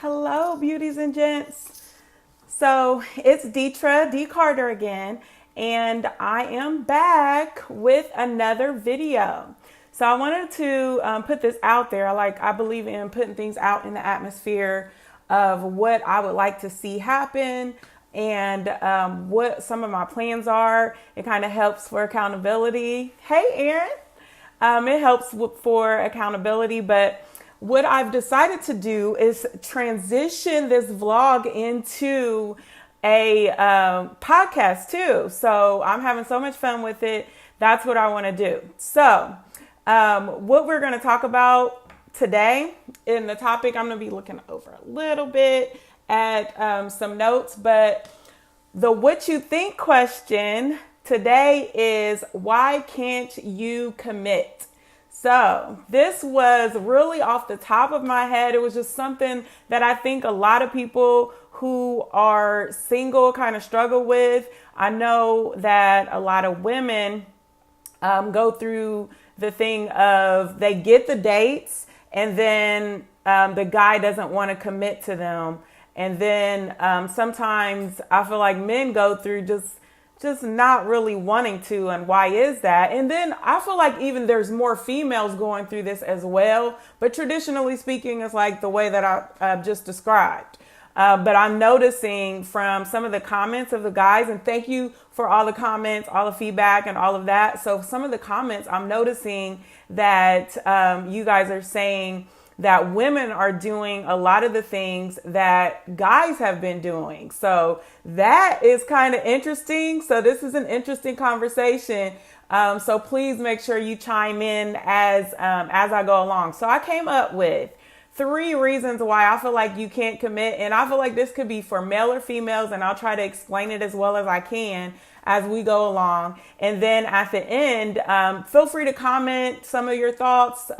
Hello, beauties and gents. So it's Deetra D. Carter again, and I am back with another video. So I wanted to put this out there. I believe in putting things out in the atmosphere of what I would like to see happen and what some of my plans are. It kind of helps for accountability. Hey, Aaron. It helps for accountability, but what I've decided to do is transition this vlog into a podcast too. So I'm having so much fun with it. That's what I want to do. So what we're going to talk about today in the topic, I'm going to be looking over a little bit at some notes, but the what you think question today is, why can't you commit? So this was really off the top of my head. It was just something that I think a lot of people who are single kind of struggle with. I know that a lot of women go through the thing of they get the dates and then the guy doesn't want to commit to them. And then sometimes I feel like men go through just not really wanting to, and why is that? And then I feel like even there's more females going through this as well, but traditionally speaking, it's like the way that I just described. But I'm noticing from some of the comments of the guys, and thank you for all the comments, all the feedback and all of that. So some of the comments, I'm noticing that you guys are saying that women are doing a lot of the things that guys have been doing. So that is kind of interesting. So this is an interesting conversation. So please make sure you chime in as I go along. So I came up with 3 reasons why I feel like you can't commit. And I feel like this could be for male or females, and I'll try to explain it as well as I can as we go along. And then at the end, feel free to comment some of your thoughts,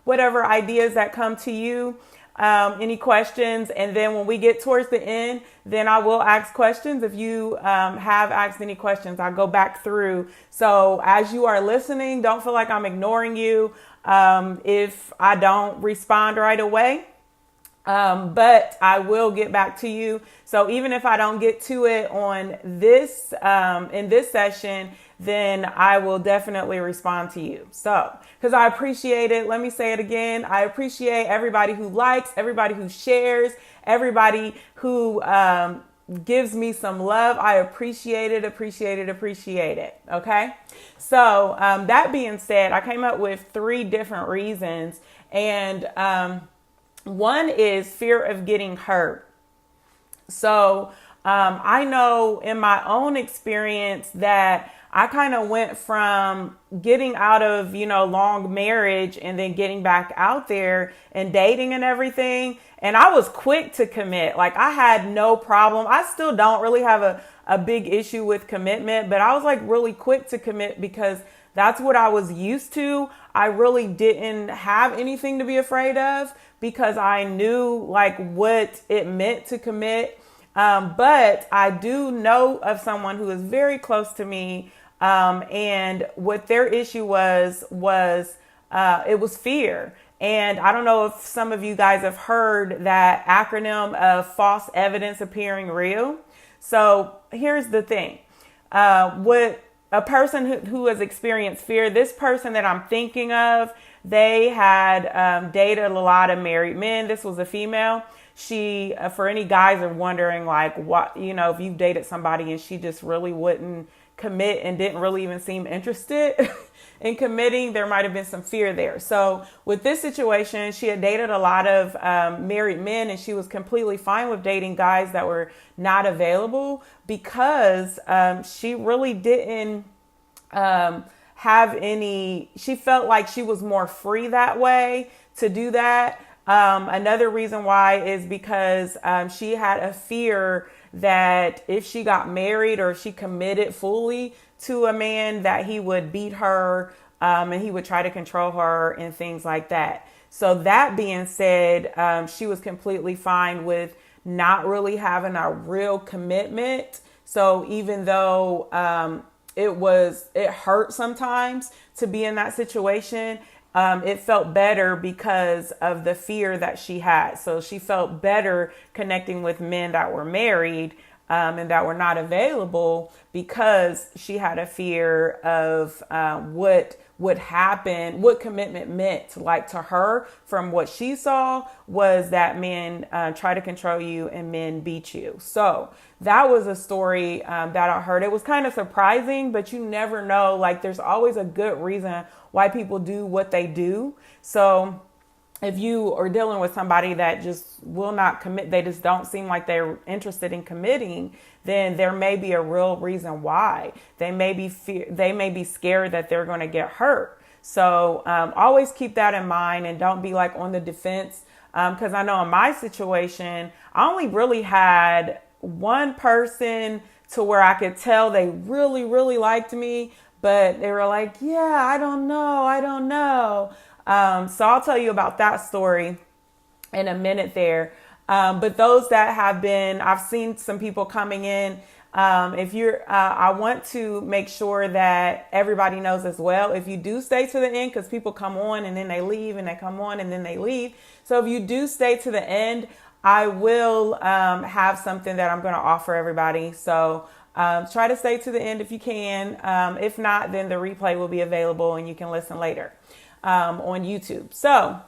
whatever ideas that come to you, any questions. And then when we get towards the end, then I will ask questions. If you have asked any questions, I'll go back through. So as you are listening, don't feel like I'm ignoring you if I don't respond right away. But I will get back to you. So even if I don't get to it on this, in this session, then I will definitely respond to you. So, because I appreciate it. Let me say it again. I appreciate everybody who likes, everybody who shares, everybody who, gives me some love. I appreciate it. Okay. So, that being said, I came up with 3 different reasons, and, one is fear of getting hurt. So I know in my own experience that I kind of went from getting out of, long marriage and then getting back out there and dating and everything. And I was quick to commit. Like, I had no problem. I still don't really have a big issue with commitment, but I was like really quick to commit because that's what I was used to. I really didn't have anything to be afraid of because I knew like what it meant to commit. But I do know of someone who is very close to me. And what their issue was it was fear. And I don't know if some of you guys have heard that acronym of false evidence appearing real. So here's the thing. What a person who has experienced fear, this person that I'm thinking of, they had dated a lot of married men. This was a female. She, for any guys are wondering like what, if you've dated somebody and she just really wouldn't commit and didn't really even seem interested in committing, there might have been some fear there. So with this situation, she had dated a lot of married men, and she was completely fine with dating guys that were not available because she really didn't have any, she felt like she was more free that way to do that. Another reason why is because she had a fear that if she got married or she committed fully to a man, that he would beat her and he would try to control her and things like that. So that being said, she was completely fine with not really having a real commitment. So even though it hurt sometimes to be in that situation, it felt better because of the fear that she had. So she felt better connecting with men that were married and that were not available because she had a fear of what would happen, what commitment meant. Like to her, from what she saw, was that men try to control you and men beat you. So that was a story that I heard. It was kind of surprising, but you never know. Like there's always a good reason why people do what they do. So if you are dealing with somebody that just will not commit, they just don't seem like they're interested in committing, then there may be a real reason why. They may be scared that they're going to get hurt. So always keep that in mind and don't be like on the defense. Because I know in my situation, I only really had one person to where I could tell they really, really liked me, but they were like, yeah, I don't know. So I'll tell you about that story in a minute there. But those that have been, I've seen some people coming in. I want to make sure that everybody knows as well. If you do stay to the end, because people come on and then they leave and they come on and then they leave. So if you do stay to the end, I will have something that I'm going to offer everybody. So try to stay to the end if you can. If not, then the replay will be available and you can listen later on YouTube. So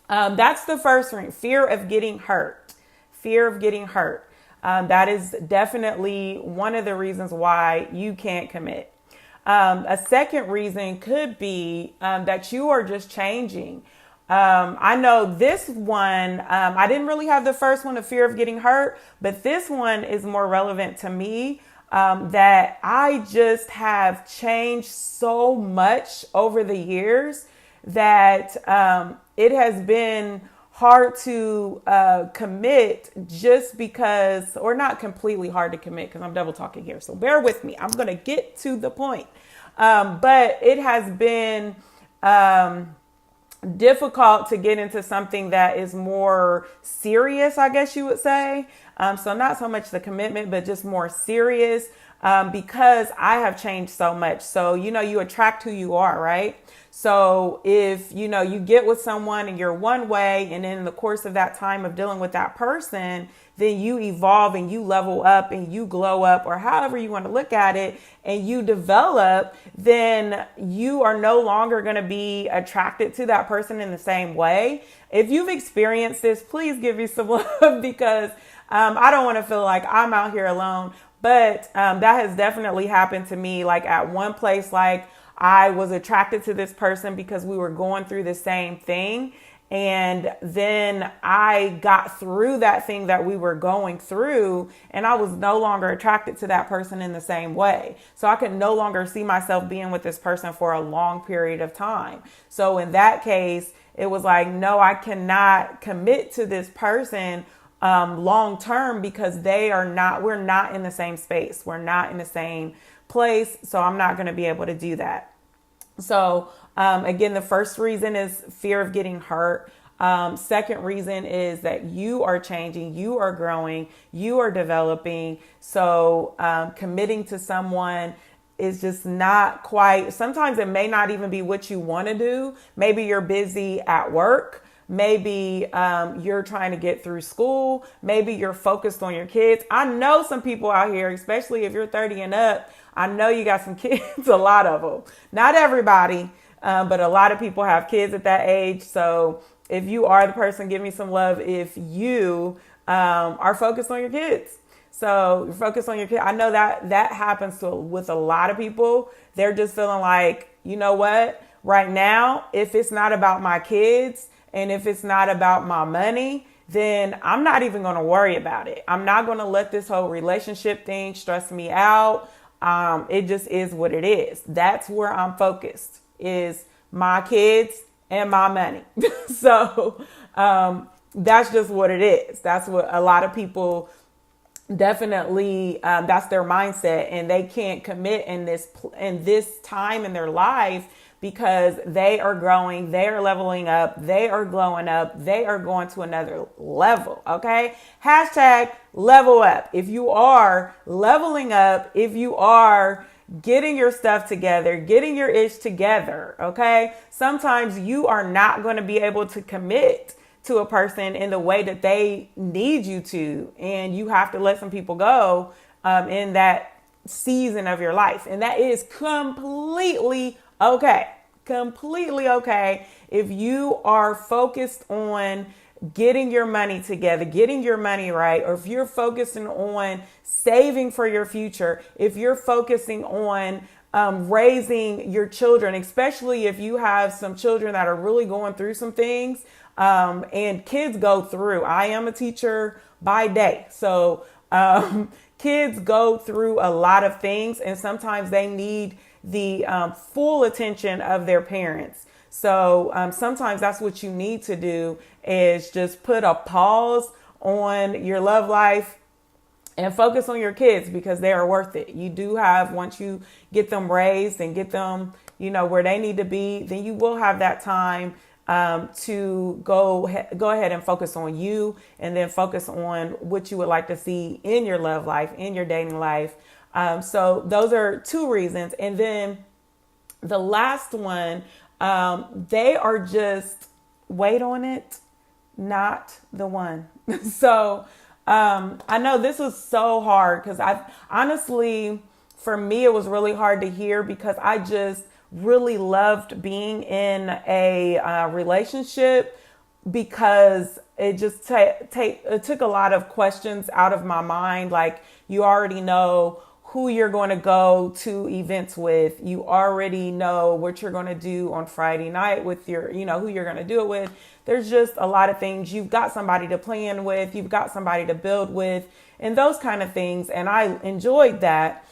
that's the first thing, fear of getting hurt. Fear of getting hurt. That is definitely one of the reasons why you can't commit. A second reason could be that you are just changing. I know this one, I didn't really have the first one, the fear of getting hurt, but this one is more relevant to me. That I just have changed so much over the years that it has been hard to commit just because, or not completely hard to commit because I'm double talking here. So bear with me. I'm going to get to the point. But it has been difficult to get into something that is more serious, I guess you would say. So not so much the commitment, but just more serious because I have changed so much. So, you attract who you are, right? So if, you get with someone and you're one way, and in the course of that time of dealing with that person, then you evolve and you level up and you glow up, or however you want to look at it, and you develop, then you are no longer going to be attracted to that person in the same way. If you've experienced this, please give me some love because I don't want to feel like I'm out here alone. But that has definitely happened to me. Like at one place, like I was attracted to this person because we were going through the same thing. And then I got through that thing that we were going through, and I was no longer attracted to that person in the same way. So I could no longer see myself being with this person for a long period of time. So in that case, it was like, no, I cannot commit to this person long term because we're not in the same space. We're not in the same place. So I'm not going to be able to do that. So again, the first reason is fear of getting hurt. Second reason is that you are changing, you are growing, you are developing. So committing to someone is just not quite, sometimes it may not even be what you want to do. Maybe you're busy at work. Maybe you're trying to get through school. Maybe you're focused on your kids. I know some people out here, especially if you're 30 and up, I know you got some kids, a lot of them. Not everybody, but a lot of people have kids at that age. So if you are the person, give me some love if you are focused on your kids. So you're focused on your kids. I know that happens with a lot of people. They're just feeling like, you know what, right now, if it's not about my kids and if it's not about my money, then I'm not even going to worry about it. I'm not going to let this whole relationship thing stress me out. It just is what it is. That's where I'm focused, is my kids and my money. So that's just what it is. That's what a lot of people definitely, that's their mindset, and they can't commit in this time in their life because they are growing, they are leveling up, they are glowing up, they are going to another level. Okay. Hashtag level up. If you are leveling up, if you are, getting your stuff together, getting your ish together. Okay. Sometimes you are not going to be able to commit to a person in the way that they need you to. And you have to let some people go in that season of your life. And that is completely okay. Completely okay. If you are focused on getting your money together, getting your money right, or if you're focusing on saving for your future, if you're focusing on raising your children, especially if you have some children that are really going through some things, and kids go through. I am a teacher by day. So kids go through a lot of things, and sometimes they need the full attention of their parents. So sometimes that's what you need to do, is just put a pause on your love life and focus on your kids, because they are worth it. You do have, once you get them raised and get them, where they need to be, then you will have that time to go ahead and focus on you, and then focus on what you would like to see in your love life, in your dating life. So those are two reasons. And then the last one, they are just, wait on it, not the one. So I know this was so hard, because honestly, for me, it was really hard to hear, because I just really loved being in a relationship, because it just it took a lot of questions out of my mind. Like, you already know who you're going to go to events with. You already know what you're going to do on Friday night with your, who you're going to do it with. There's just a lot of things. You've got somebody to plan with. You've got somebody to build with, and those kind of things. And I enjoyed that.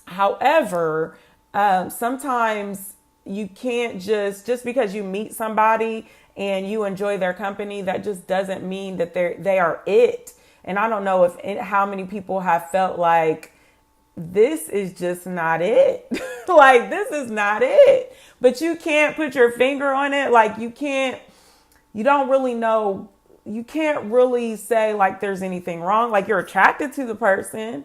However, sometimes you can't just because you meet somebody and you enjoy their company, that just doesn't mean that they are it. And I don't know how many people have felt like, this is just not it. Like, this is not it. But you can't put your finger on it. Like, you don't really know. You can't really say like there's anything wrong. Like, you're attracted to the person.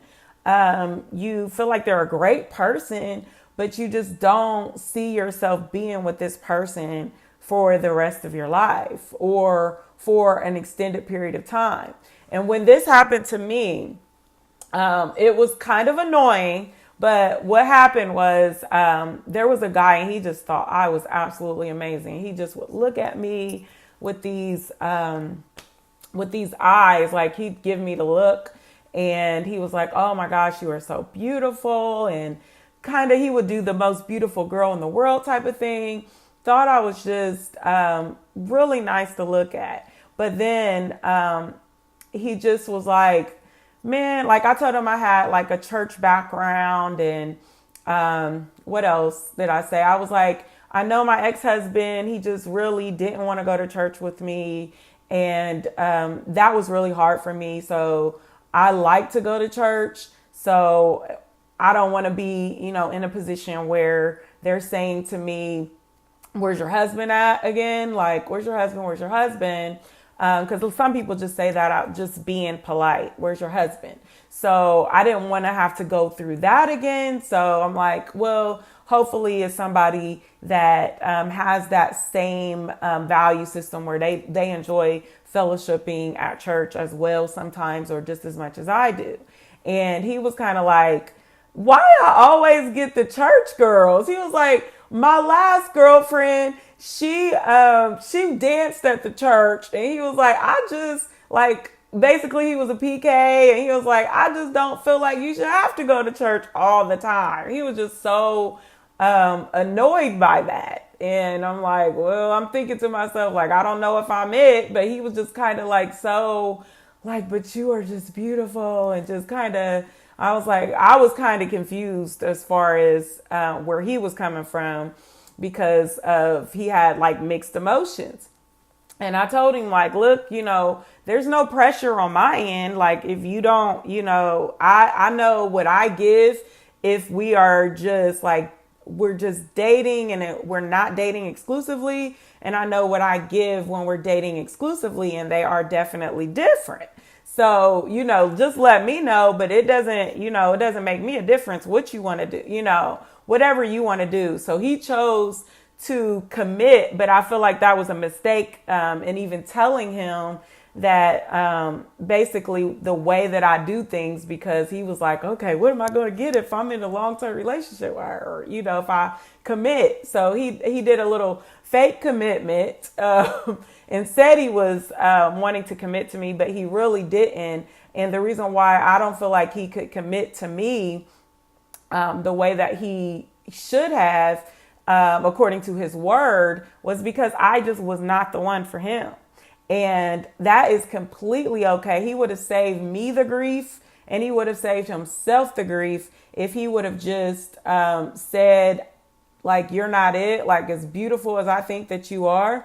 You feel like they're a great person, but you just don't see yourself being with this person for the rest of your life, or for an extended period of time. And when this happened to me, it was kind of annoying. But what happened was, there was a guy, and he just thought I was absolutely amazing. He just would look at me with these eyes, like he'd give me the look, and he was like, "Oh my gosh, you are so beautiful," and kind of he would do the most beautiful girl in the world type of thing. Thought I was just really nice to look at. But then he just was like, man, like, I told him I had like a church background, and what else did I say? I was like, I know my ex-husband, he just really didn't want to go to church with me, and that was really hard for me. So I like to go to church, so I don't want to be, in a position where they're saying to me, "Where's your husband at?" again? Like, where's your husband? Where's your husband? Because some people just say that out just being polite. Where's your husband? So I didn't want to have to go through that again. So I'm like, well, hopefully it's somebody that has that same value system, where they enjoy fellowshipping at church as well sometimes, or just as much as I do. And he was kind of like, why I always get the church girls? He was like, my last girlfriend, she danced at the church, and he was like, I just like, basically he was a PK, and he was like, I just don't feel like you should have to go to church all the time. He was just so annoyed by that. And I'm like, well, I'm thinking to myself, like, I don't know if I'm it, but he was just kind of like, so like, but you are just beautiful, and just kind of, I was kind of confused as far as where he was coming from, because he had like mixed emotions. And I told him, like, look, there's no pressure on my end. Like, if you don't, I know what I give if we are just like we're just dating and we're not dating exclusively. And I know what I give when we're dating exclusively, and they are definitely different. So, just let me know, but it doesn't make me a difference what you want to do, whatever you want to do. So he chose to commit, but I feel like that was a mistake. And even telling him that basically the way that I do things, because he was like, okay, what am I going to get if I'm in a long-term relationship with her, or, if I commit. So he did a little fake commitment and said he was wanting to commit to me, but he really didn't. And the reason why I don't feel like he could commit to me the way that he should have, according to his word, was because I just was not the one for him. And that is completely okay. He would have saved me the grief, and he would have saved himself the grief if he would have just said, like, you're not it. Like, as beautiful as I think that you are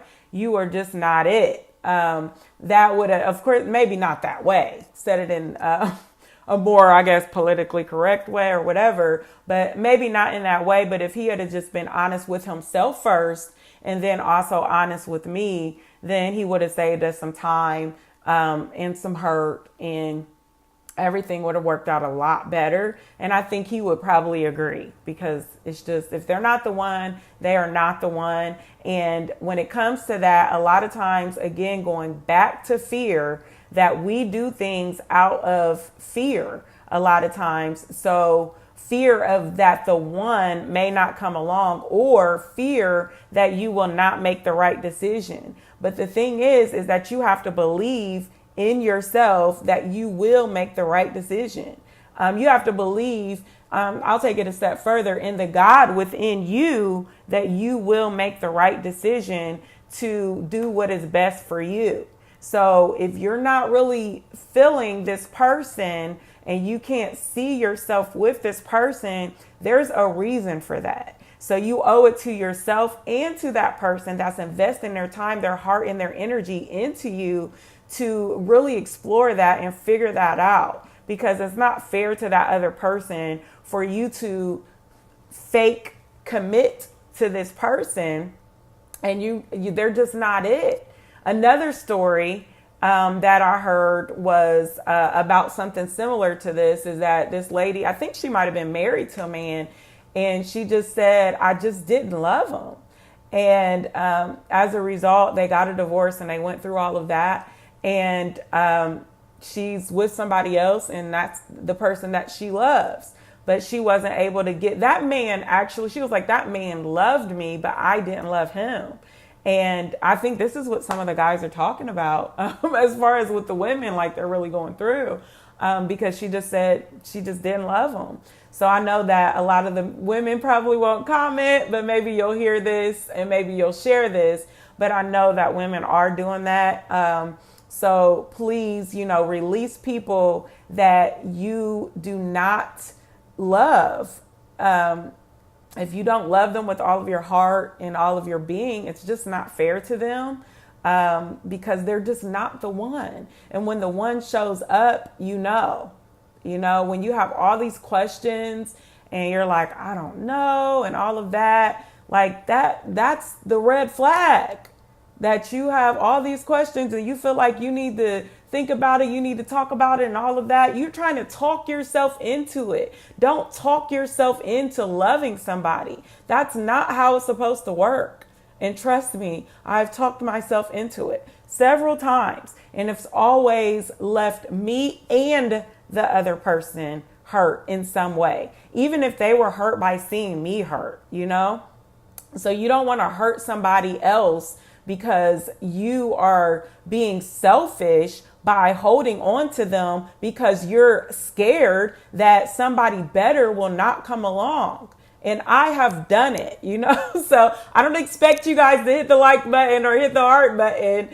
just not it. That would have, of course, maybe not that way. Said it in a more, I guess, politically correct way or whatever, but maybe not in that way. But if he had just been honest with himself first, and then also honest with me, then he would have saved us some time and some hurt, and everything would have worked out a lot better. And I think he would probably agree, because it's just, if they're not the one, they are not the one. And when it comes to that, a lot of times, again, going back to fear, that we do things out of fear a lot of times. So fear of that the one may not come along, or fear that you will not make the right decision. But the thing is that you have to believe in yourself that you will make the right decision. You have to believe, I'll take it a step further, in the God within you, that you will make the right decision to do what is best for you. So if you're not really feeling this person and you can't see yourself with this person, there's a reason for that. So you owe it to yourself and to that person that's investing their time, their heart, and their energy into you to really explore that and figure that out. Because it's not fair to that other person for you to fake commit to this person, and they're just not it. Another story that I heard was about something similar to this, is that this lady, I think she might have been married to a man, and she just said, I just didn't love him. And as a result, they got a divorce, and they went through all of that. And she's with somebody else, and that's the person that she loves. But she wasn't able to get that man. Actually, she was like, that man loved me, but I didn't love him. And I think this is what some of the guys are talking about as far as with the women, like they're really going through, because she just said she just didn't love them. So I know that a lot of the women probably won't comment, but maybe you'll hear this and maybe you'll share this. But I know that women are doing that. So please, release people that you do not love. If you don't love them with all of your heart and all of your being, it's just not fair to them, because they're just not the one. And when the one shows up, when you have all these questions and you're like, I don't know, and all of that, like that's the red flag, that you have all these questions and you feel like you need to think about it, you need to talk about it and all of that. You're trying to talk yourself into it. Don't talk yourself into loving somebody. That's not how it's supposed to work. And trust me, I've talked myself into it several times, and it's always left me and the other person hurt in some way, even if they were hurt by seeing me hurt, So you don't want to hurt somebody else because you are being selfish by holding on to them because you're scared that somebody better will not come along. And I have done it, So I don't expect you guys to hit the like button or hit the heart button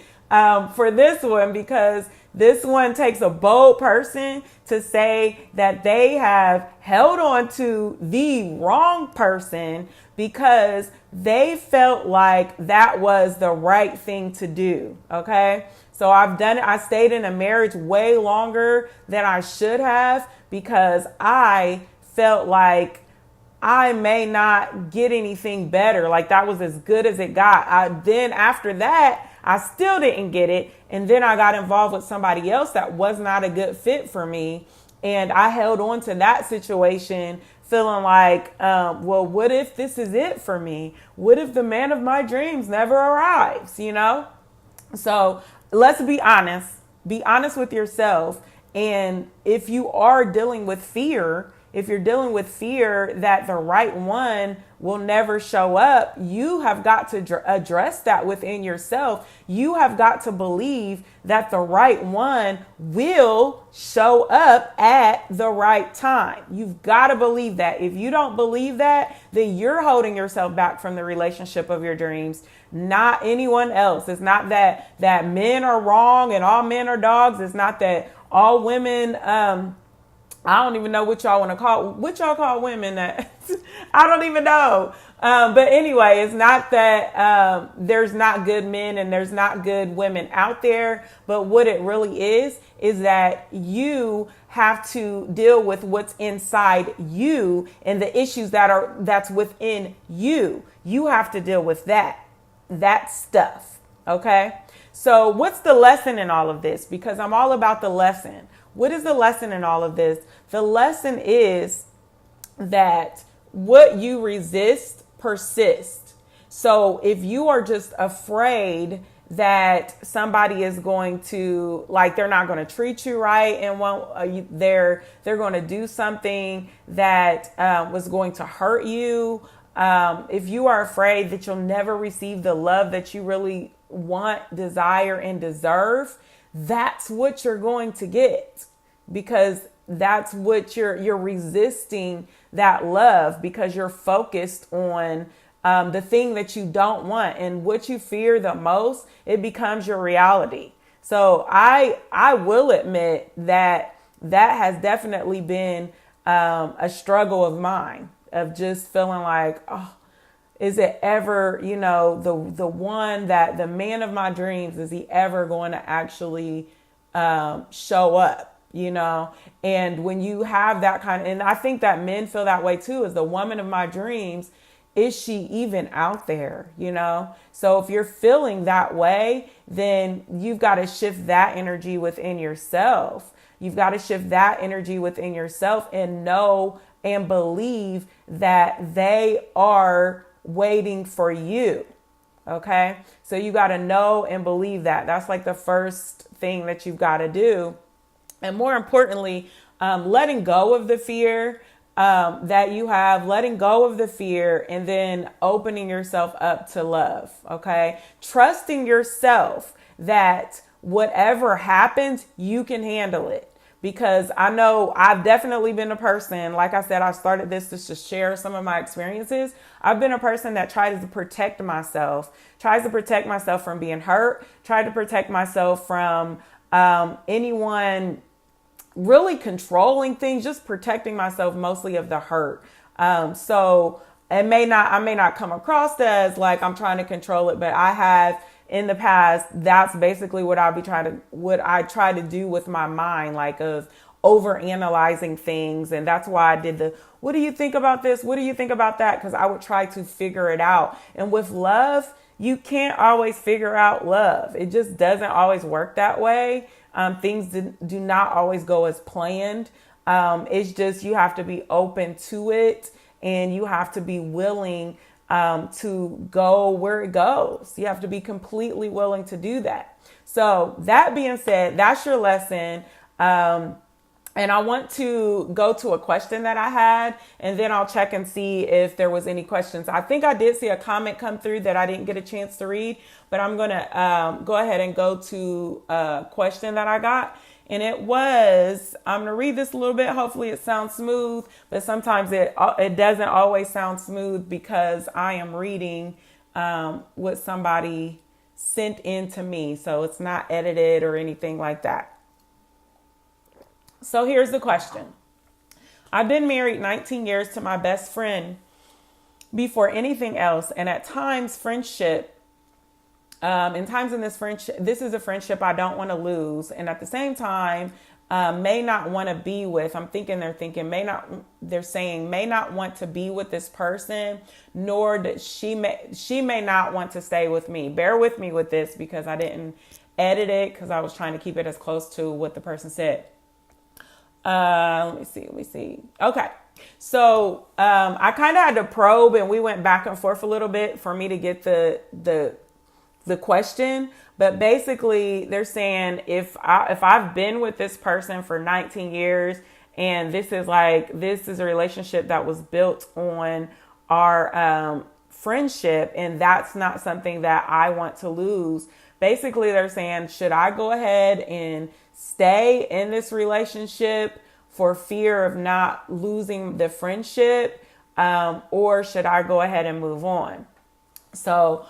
for this one, because this one takes a bold person to say that they have held on to the wrong person because they felt like that was the right thing to do. Okay. So I've done it. I stayed in a marriage way longer than I should have because I felt like I may not get anything better. Like that was as good as it got. Then after that, I still didn't get it. And then I got involved with somebody else that was not a good fit for me. And I held on to that situation feeling like, well, what if this is it for me? What if the man of my dreams never arrives, you know? So let's be honest. Be honest with yourself. And if you are dealing with fear, if you're dealing with fear that the right one will never show up, you have got to address that within yourself. You have got to believe that the right one will show up at the right time. You've got to believe that. If you don't believe that, then you're holding yourself back from the relationship of your dreams, not anyone else. It's not that men are wrong and all men are dogs. It's not that all women, I don't even know what y'all want to call, what y'all call women that I don't even know. But anyway, it's not that there's not good men and there's not good women out there. But what it really is that you have to deal with what's inside you and the issues that's within you. You have to deal with that stuff. Okay. So what's the lesson in all of this? Because I'm all about the lesson. What is the lesson in all of this? The lesson is that what you resist persists. So if you are just afraid that somebody is going to, like, they're not going to treat you right and they're going to do something that was going to hurt you. If you are afraid that you'll never receive the love that you really want, desire, and deserve, that's what you're going to get, because that's what you're resisting, that love, because you're focused on the thing that you don't want, and what you fear the most, it becomes your reality. So I will admit that has definitely been a struggle of mine, of just feeling like, oh, is it ever, the one that the man of my dreams, is he ever going to actually show up, And when you have that and I think that men feel that way too, is the woman of my dreams, is she even out there, So if you're feeling that way, then you've got to shift that energy within yourself. You've got to shift that energy within yourself and know and believe that they are waiting for you. Okay. So you got to know and believe that. That's like the first thing that you've got to do. And more importantly, letting go of the fear that you have, letting go of the fear, and then opening yourself up to love. Okay. Trusting yourself that whatever happens, you can handle it. Because I know I've definitely been a person, like I said, I started this to share some of my experiences. I've been a person that tries to protect myself from being hurt, tried to protect myself from anyone really controlling things, just protecting myself mostly of the hurt. So I may not come across as like I'm trying to control it, but I have in the past. That's basically what I try to do with my mind, like of over analyzing things. And that's why I did what do you think about this? What do you think about that? Because I would try to figure it out. And with love, you can't always figure out love. It just doesn't always work that way. Things do not always go as planned. It's just, you have to be open to it, and you have to be willing to go where it goes. You have to be completely willing to do that. So that being said, that's your lesson. And I want to go to a question that I had, and then I'll check and see if there was any questions. I think I did see a comment come through that I didn't get a chance to read, but I'm going to go ahead and go to a question that I got. And it was, I'm going to read this a little bit. Hopefully it sounds smooth, but sometimes it doesn't always sound smooth because I am reading what somebody sent in to me. So it's not edited or anything like that. So here's the question. I've been married 19 years to my best friend before anything else. And at times in this friendship, this is a friendship I don't want to lose. And at the same time, may not want to be with. They're saying may not want to be with this person, nor that she may not want to stay with me. Bear with me with this because I didn't edit it because I was trying to keep it as close to what the person said. Let me see. Okay. So, I kind of had to probe and we went back and forth a little bit for me to get the question. But basically they're saying if I've been with this person for 19 years and this is a relationship that was built on our, friendship, and that's not something that I want to lose. Basically they're saying, should I go ahead and stay in this relationship for fear of not losing the friendship, or should I go ahead and move on? So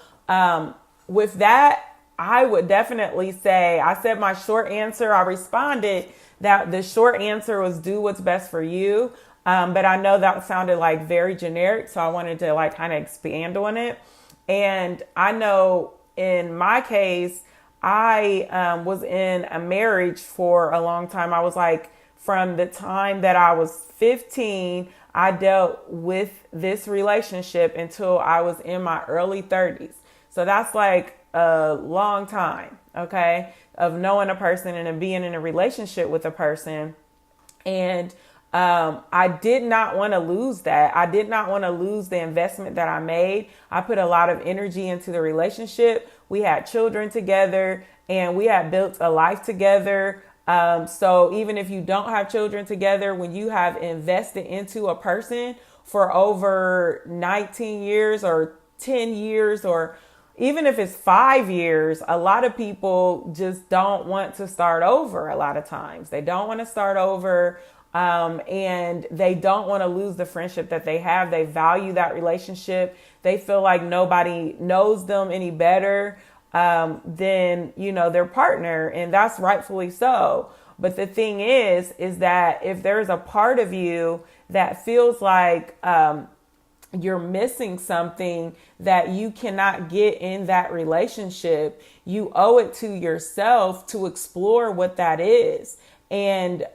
with that, I would definitely say, I said my short answer. I responded that the short answer was do what's best for you. But I know that sounded like very generic, so I wanted to like kind of expand on it. And I know in my case, I was in a marriage for a long time. I was like, from the time that I was 15, I dealt with this relationship until I was in my early 30s. So that's like a long time, okay, of knowing a person and of being in a relationship with a person. And I did not want to lose that. I did not want to lose the investment that I made. I put a lot of energy into the relationship. We had children together and we had built a life together. So even if you don't have children together, when you have invested into a person for over 19 years or 10 years, or even if it's 5 years, a lot of people just don't want to start over. A lot of times they don't want to start over. And they don't want to lose the friendship that they have. They value that relationship. They feel like nobody knows them any better than, their partner. And that's rightfully so. But the thing is that if there's a part of you that feels like you're missing something that you cannot get in that relationship, you owe it to yourself to explore what that is. And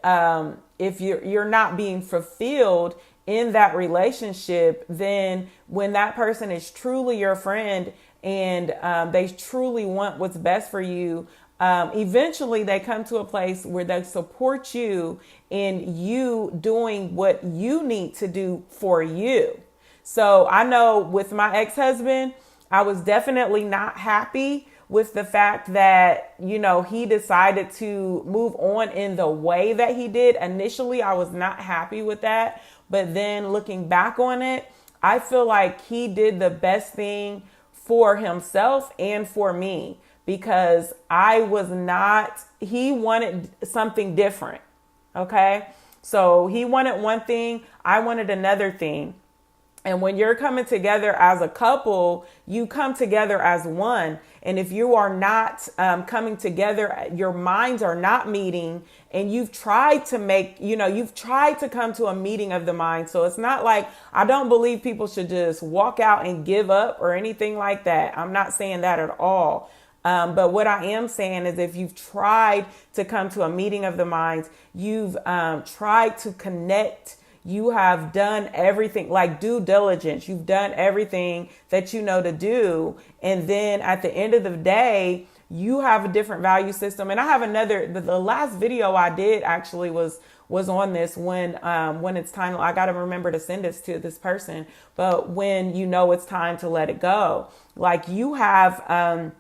if you're not being fulfilled in that relationship, then when that person is truly your friend and they truly want what's best for you, eventually they come to a place where they support you in you doing what you need to do for you. So I know with my ex-husband, I was definitely not happy with the fact that, he decided to move on in the way that he did. Initially, I was not happy with that. But then looking back on it, I feel like he did the best thing for himself and for me, because he wanted something different. Okay. So he wanted one thing. I wanted another thing. And when you're coming together as a couple, you come together as one. And if you are not coming together, your minds are not meeting, and you've tried to come to a meeting of the mind. So it's not like, I don't believe people should just walk out and give up or anything like that. I'm not saying that at all. But what I am saying is, if you've tried to come to a meeting of the minds, you've tried to connect. You have done everything, like due diligence. You've done everything that you know to do. And then at the end of the day, you have a different value system. And I have the last video I did actually was on this when it's time. I got to remember to send this to this person. But when it's time to let it go, like you have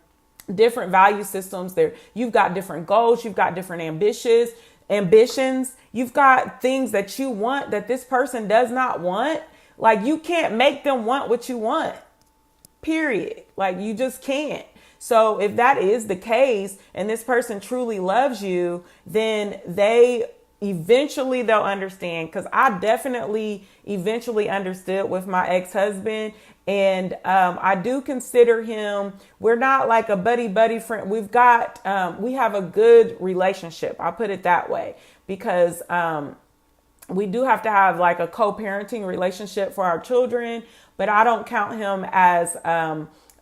different value systems there. You've got different goals. You've got different ambitions. You've got things that you want that this person does not want. Like, you can't make them want what you want, period. Like, you just can't. So if that is the case and this person truly loves you, then they'll understand. Because I definitely eventually understood with my ex-husband. And I do consider him, we're not like a buddy friend. We have a good relationship. I'll put it that way, because we do have to have like a co-parenting relationship for our children, but I don't count him as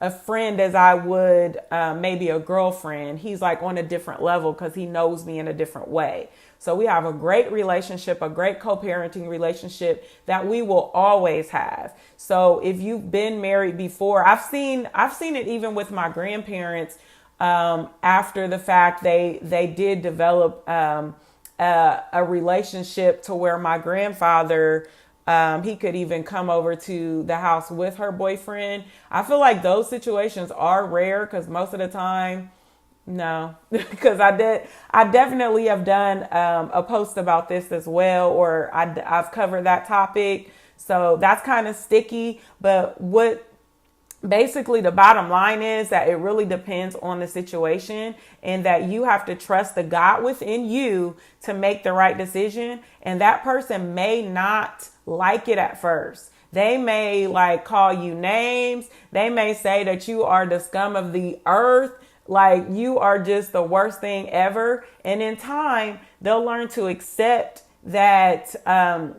a friend as I would maybe a girlfriend. He's like on a different level because he knows me in a different way. So we have a great relationship, a great co-parenting relationship that we will always have. So if you've been married before, I've seen it even with my grandparents. After the fact, they did develop a relationship to where my grandfather, he could even come over to the house with her boyfriend. I feel like those situations are rare because most of the time, no, because I definitely have done a post about this as well, or I've covered that topic. So that's kind of sticky. But basically the bottom line is that it really depends on the situation, and that you have to trust the God within you to make the right decision. And that person may not like it at first. They may like call you names. They may say that you are the scum of the earth. Like you are just the worst thing ever. And in time, they'll learn to accept that, you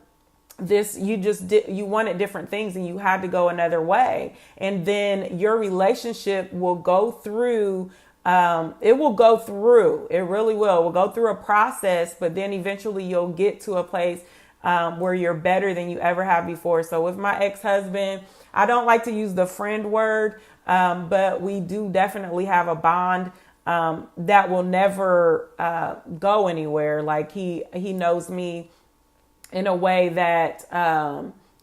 wanted different things and you had to go another way. And then your relationship will go through, it really will. It will go through a process, but then eventually you'll get to a place where you're better than you ever have before. So with my ex-husband, I don't like to use the friend word, but we do definitely have a bond that will never go anywhere. Like he knows me in a way that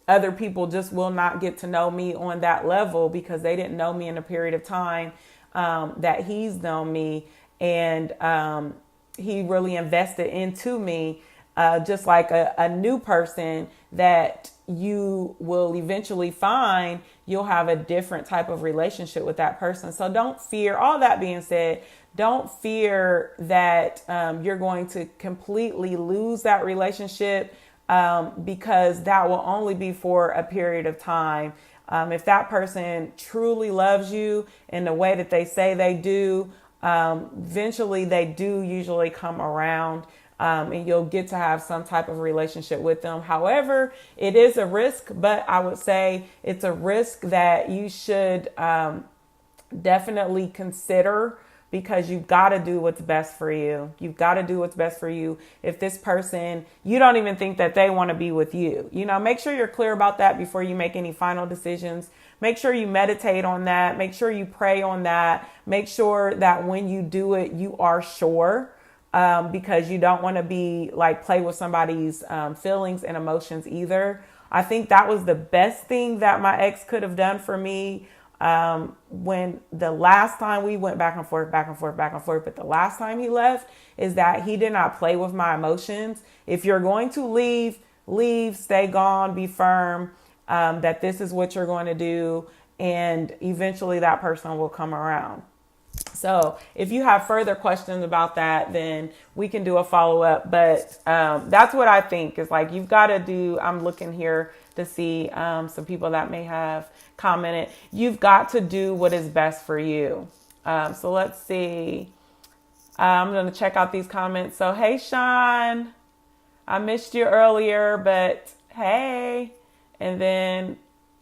other people just will not get to know me on that level, because they didn't know me in a period of time that he's known me. And he really invested into me, just like a new person that you will eventually find. You'll have a different type of relationship with that person. So don't fear. All that being said, don't fear that you're going to completely lose that relationship, because that will only be for a period of time. If that person truly loves you in the way that they say they do, eventually they do usually come around, and you'll get to have some type of relationship with them. However, it is a risk, but I would say it's a risk that you should definitely consider, because you've got to do what's best for you. You've got to do what's best for you. If this person, you don't even think that they want to be with you, make sure you're clear about that before you make any final decisions. Make sure you meditate on that. Make sure you pray on that. Make sure that when you do it, you are sure, because you don't want to be like play with somebody's feelings and emotions either. I think that was the best thing that my ex could have done for me. When the last time we went back and forth, but the last time he left, is that he did not play with my emotions. If you're going to leave, stay gone, be firm, that this is what you're going to do. And eventually that person will come around. So if you have further questions about that, then we can do a follow up. But that's what I think is like, you've got to do. I'm looking here to see some people that may have commented. You've got to do what is best for you. So let's see. I'm going to check out these comments. So, hey, Sean, I missed you earlier, but hey. And then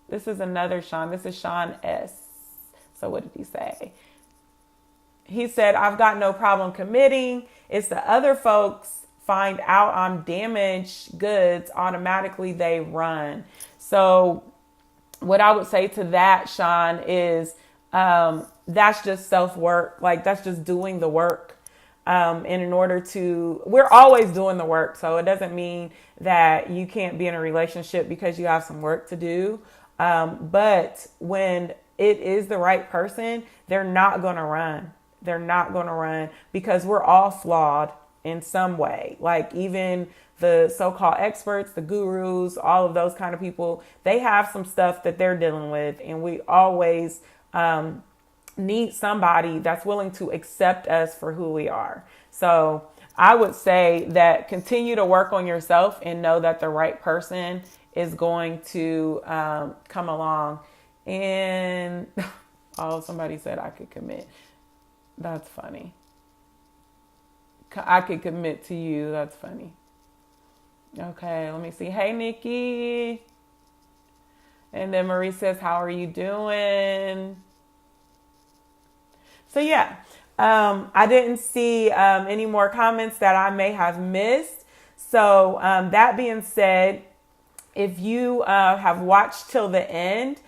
this is another Sean. This is Sean S. So what did he say? He said, I've got no problem committing. It's the other folks find out I'm damaged goods, automatically they run. So what I would say to that, Sean, is that's just self-work. Like that's just doing the work. And in order to, we're always doing the work. So it doesn't mean that you can't be in a relationship because you have some work to do. But when it is the right person, they're not going to run. They're not going to run, because we're all flawed in some way. Like even the so-called experts, the gurus, all of those kind of people, they have some stuff that they're dealing with. And we always need somebody that's willing to accept us for who we are. So I would say that continue to work on yourself and know that the right person is going to come along. And somebody said I could commit. That's funny. I could commit to you. That's funny. Okay, let me see. Hey, Nikki. And then Marie says, how are you doing? So yeah, I didn't see any more comments that I may have missed. So that being said, if you have watched till the end,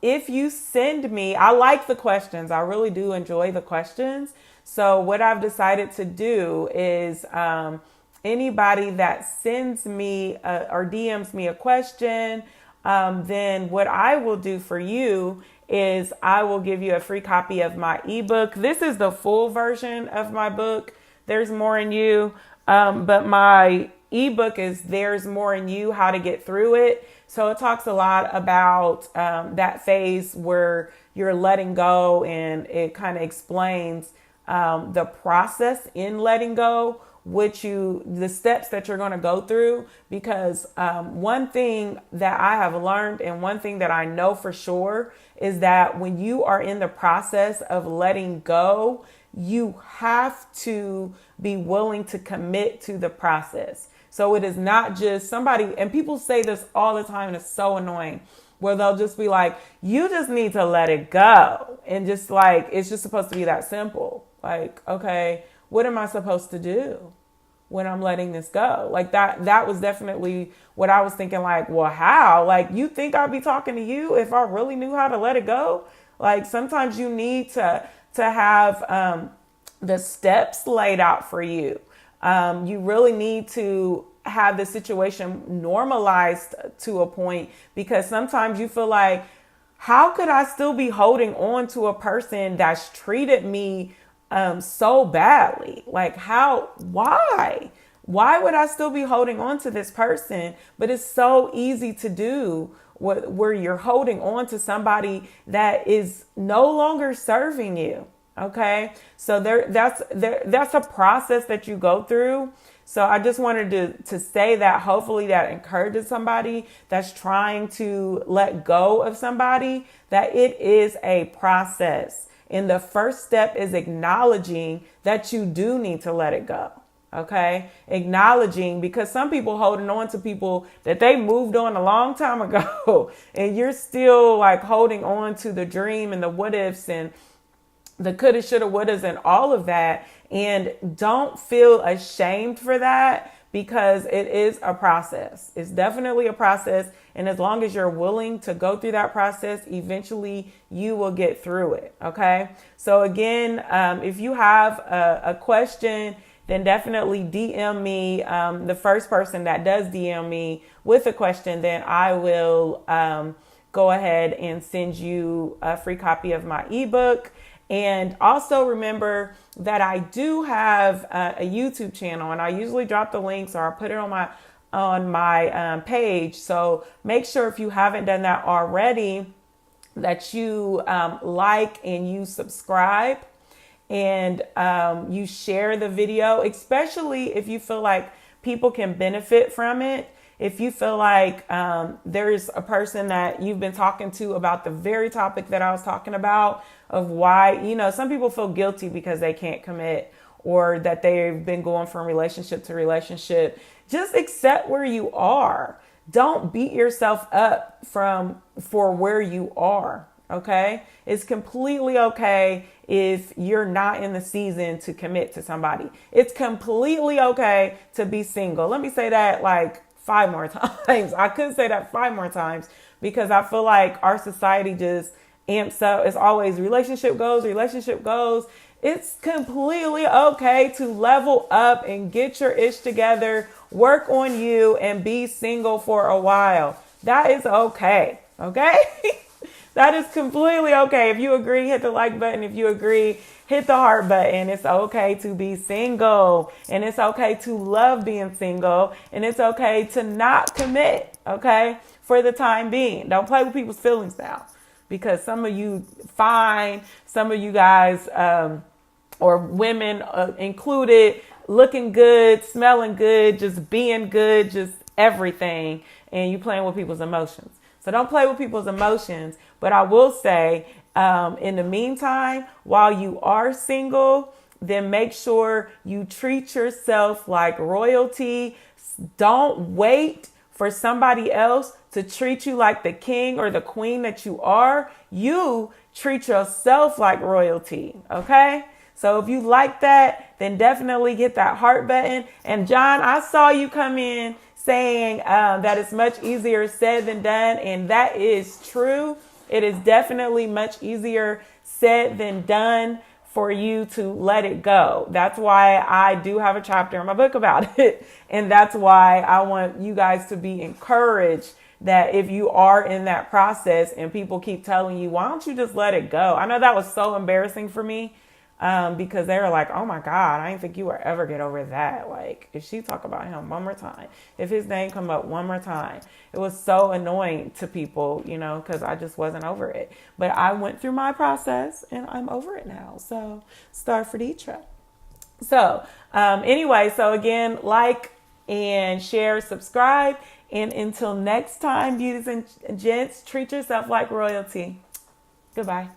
if you send me, I like the questions. I really do enjoy the questions. So what I've decided to do is anybody that sends me or DMs me a question, then what I will do for you is I will give you a free copy of my ebook. This is the full version of my book, There's More in You. But my ebook is There's More in You, How to Get Through It. So it talks a lot about that phase where you're letting go, and it kind of explains the process in letting go, the steps that you're going to go through. Because one thing that I have learned, and one thing that I know for sure, is that when you are in the process of letting go, you have to be willing to commit to the process. So it is not just somebody, and people say this all the time, and it's so annoying, where they'll just be like, you just need to let it go. And just like, it's just supposed to be that simple. Like, okay, what am I supposed to do when I'm letting this go? Like that was definitely what I was thinking, like, well, how? Like, you think I'd be talking to you if I really knew how to let it go? Like, sometimes you need to have the steps laid out for you. You really need to have the situation normalized to a point, because sometimes you feel like, how could I still be holding on to a person that's treated me so badly? Like, why would I still be holding on to this person? But it's so easy to do where you're holding on to somebody that is no longer serving you. Okay. So that's a process that you go through. So I just wanted to say that hopefully that encourages somebody that's trying to let go of somebody, that it is a process. And the first step is acknowledging that you do need to let it go. Okay. Acknowledging, because some people holding on to people that they moved on a long time ago, and you're still like holding on to the dream and the what ifs and the coulda, shoulda, wouldas, and all of that. And don't feel ashamed for that, because it is a process. It's definitely a process. And as long as you're willing to go through that process, eventually you will get through it. Okay. So again, if you have a question, then definitely DM me. The first person that does DM me with a question, then I will go ahead and send you a free copy of my ebook. And also remember that I do have a YouTube channel, and I usually drop the links, or I'll put it on my page. So make sure, if you haven't done that already, that you like and you subscribe, and you share the video, especially if you feel like people can benefit from it. If you feel like there's a person that you've been talking to about the very topic that I was talking about, of why, some people feel guilty because they can't commit, or that they've been going from relationship to relationship. Just accept where you are. Don't beat yourself up for where you are. Okay. It's completely okay if you're not in the season to commit to somebody. It's completely okay to be single. Let me say that like 5 more times. I could say that 5 more times, because I feel like our society just amps up. It's always relationship goes. It's completely okay to level up and get your ish together, work on you, and be single for a while. That is okay. Okay. That is completely okay. If you agree, hit the like button. If you agree, hit the heart button. It's okay to be single, and it's okay to love being single, and it's okay to not commit. Okay. For the time being, don't play with people's feelings now, because some of you fine, some of you guys, or women included, looking good, smelling good, just being good, just everything. And you playing with people's emotions. So don't play with people's emotions. But I will say, in the meantime, while you are single, then make sure you treat yourself like royalty. Don't wait for somebody else to treat you like the king or the queen that you are. You treat yourself like royalty. Okay. So if you like that, then definitely hit that heart button. And John, I saw you come in saying that it's much easier said than done. And that is true. It is definitely much easier said than done for you to let it go. That's why I do have a chapter in my book about it. And that's why I want you guys to be encouraged that if you are in that process and people keep telling you, why don't you just let it go? I know that was so embarrassing for me. Because they were like, oh my God, I didn't think you would ever get over that. Like, if she talk about him one more time, if his name come up one more time, it was so annoying to people, you know, because I just wasn't over it. But I went through my process and I'm over it now. So, Star for Deetra. So, anyway, so again, like and share, subscribe. And until next time, beauties and gents, treat yourself like royalty. Goodbye.